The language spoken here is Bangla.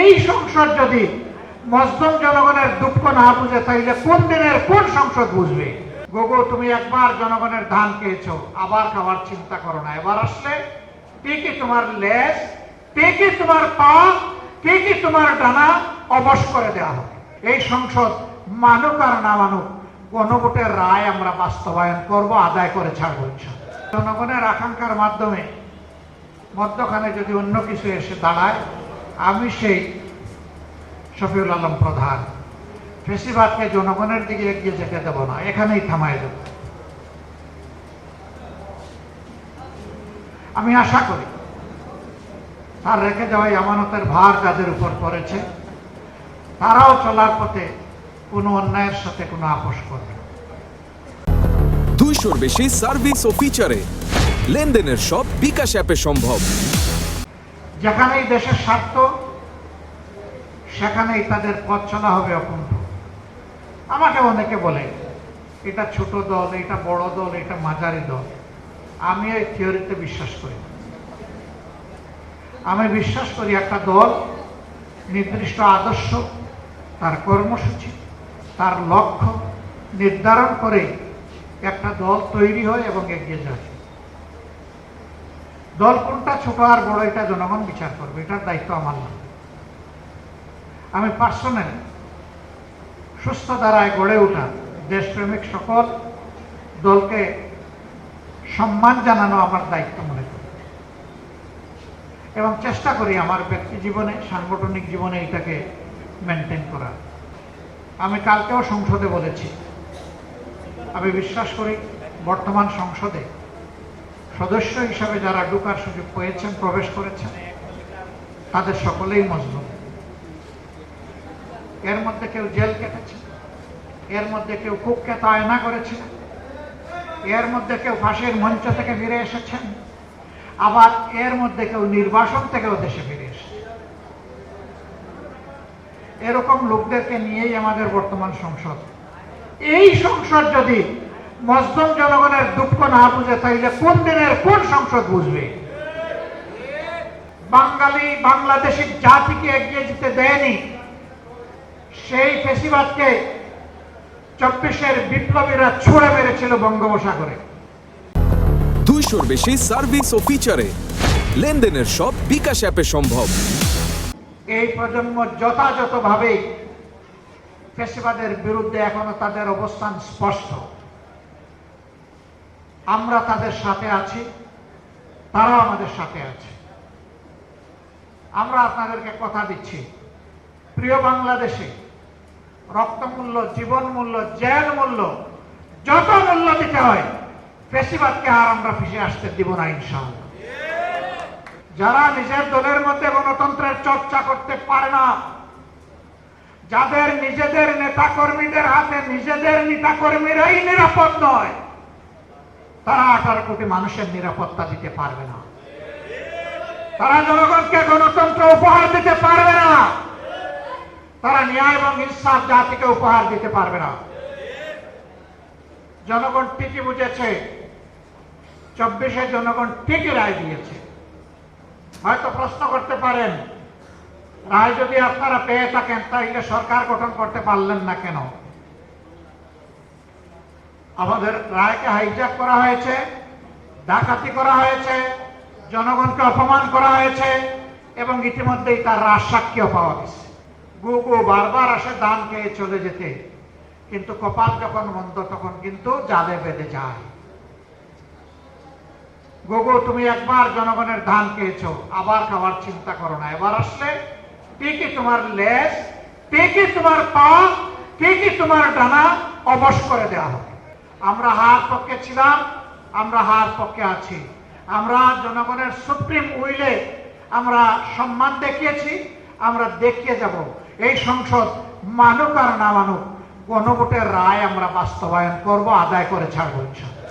এই সংসদ যদি মজলুম জনগণের দুঃখ না বুঝে তাইলে কোন দিনের কোন সংসদ বুঝবে? গোগো, তুমি একবার জনগণের ধান খেয়েছো, আবার খাবার চিন্তা করো না। এবার আসলে ঠিকই তোমার লেজ, ঠিকই তোমার পা, ঠিকই তোমার ডানা অবশ করে দেওয়া হবে। এই সংসদ মানুক আর না মানুক, গণভোটের রায় আমরা বাস্তবায়ন করব, আদায় করে ছাড়বো। জনগণের আকাঙ্ক্ষার মাধ্যমে মধ্যখানে যদি অন্য কিছু এসে দাঁড়ায়, আমি সেই শফিউল আলম প্রধান ফেসিবাদকে জনগণের দিকে এগিয়ে যেতে দেব না, এখানেই থামাই দেব। আমি আশা করি তার রেখে যাওয়া আমানতের ভার যাদের উপর পড়েছে তারাও চলার পথে কোনো অন্যায়ের সাথে কোনো আপোষ করবে না। 200-র বেশি সার্ভিস ও ফিচারে লেনদেনের সব বিকাশ অ্যাপে সম্ভব। যেখানেই দেশের স্বার্থ সেখানেই তাদের পথ চলা হবে অকুণ্ঠ। আমাকে অনেকে বলে এটা ছোট দল, এটা বড় দল, এটা মাঝারি দল। আমি এই থিওরিতে বিশ্বাস করি না। আমি বিশ্বাস করি একটা দল নির্দিষ্ট আদর্শ, তার কর্মসূচি, তার লক্ষ্য নির্ধারণ করে একটা দল তৈরি হয় এবং এগিয়ে যায়। দল কোনটা ছোট আর বড় এটা জনগণ বিচার করবে, এটার দায়িত্ব আমার না। আমি পার্সোনালি সুস্থ ধারায় গড়ে ওঠা দেশপ্রেমিক সকল দলকে সম্মান জানানো আমার দায়িত্ব মনে করি এবং চেষ্টা করি আমার ব্যক্তি জীবনে, সাংগঠনিক জীবনে এটাকে মেনটেন করা। আমি কালকেও সংসদে বলেছি, আমি বিশ্বাস করি বর্তমান সংসদে সদস্য হিসাবে যারা ঢোকার সুযোগ পেয়েছেন, প্রবেশ করেছেন, তাদের সকলেই মজলুম। এর মধ্যে কেউ জেল কেটেছে, এর মধ্যে কেউ কুখ্যাত আয়না করেছে, এর মধ্যে কেউ ফাঁসির মঞ্চ থেকে ফিরে এসেছেন, আবার এর মধ্যে কেউ নির্বাসন থেকেও দেশে ফিরে এসেছে। এরকম লোকদেরকে নিয়েই আমাদের বর্তমান সংসদ। এই সংসদ যদি মজলুম জনগণের দুঃখ না বুঝে তাইলে কোন দিনের কোন সংসদ বুঝবে? বাঙালি বাংলাদেশের জাতিকে এগিয়ে যেতে দেয়নি, সেই ফেসিবাদকে 24-এর বিপ্লবীরা ছুঁড়ে মেরেছিল বঙ্গোপসাগরে। 200-র বেশি সার্ভিস ও ফিচারে লেনদেনের সব বিকাশ অ্যাপে সম্ভব। এই প্রজন্ম যথাযথভাবে ফেসিবাদের বিরুদ্ধে এখনো তাদের অবস্থান স্পষ্ট। আমরা তাদের সাথে আছি, তারাও আমাদের সাথে আছে। আমরা আপনাদেরকে কথা দিচ্ছি, প্রিয় বাংলাদেশে রক্তমূল্য, জীবন মূল্য, জেল মূল্য, যত মূল্য দিতে হয় ফেসিবাদকে আর আমরা ফিরে আসতে দিব না ইনশাআল্লাহ। যারা নিজের দলের মধ্যে গণতন্ত্রের চর্চা করতে পারে না, যাদের নিজেদের নেতা কর্মীদের হাতে নিজেদের নেতা কর্মীরাই নিরাপদ নয়, তারা 18 কোটি মানুষের নিরাপত্তা দিতে পারবে না। তারা জনগণকে গণতন্ত্র উপহার দিতে পারবে না। তারা ন্যায় এবং ইনসাফ জাতিকে উপহার দিতে পারবে না। জনগণ ঠিকই বুঝেছে, 24-এ জনগণ ঠিকই রায় দিয়েছে। হয়তো প্রশ্ন করতে পারেন, রায় যদি আপনারা পেয়ে থাকেন তাহলে সরকার গঠন করতে পারলেন না কেন? আমাদের রায়কে হাইজ্যাক করা হয়েছে, ডাকাতি করা হয়েছে, জনগণকে অপমান করা হয়েছে এবং ইতিমধ্যেই তার রাজসাক্ষীও পাওয়া গেছে। গুগু বারবার আসে দান খেয়ে চলে যেতে, কিন্তু কপাল যখন মন্দ তখন কিন্তু জালে বেঁধে যায়। গুগু, তুমি একবার জনগণের ধান খেয়েছো, আবার খাবার চিন্তা করো না। এবার আসলে ঠিকই তোমার লেজ, ঠিকই তোমার পা, ঠিকই তোমার ডানা অবশ করে দেওয়া হবে। আমরা হার পক্ষে ছিলাম, আমরা হার পক্ষে আছি। আমরা জনগণের সুপ্রিম উইলে আমরা সম্মান দেখিয়েছি, আমরা দেখিয়ে যাব। এই সংসদ মানুক আর না মানুক, গণভোটের রায় আমরা বাস্তবায়ন করব, আদায় করে ছাড়বো ইনশাআল্লাহ।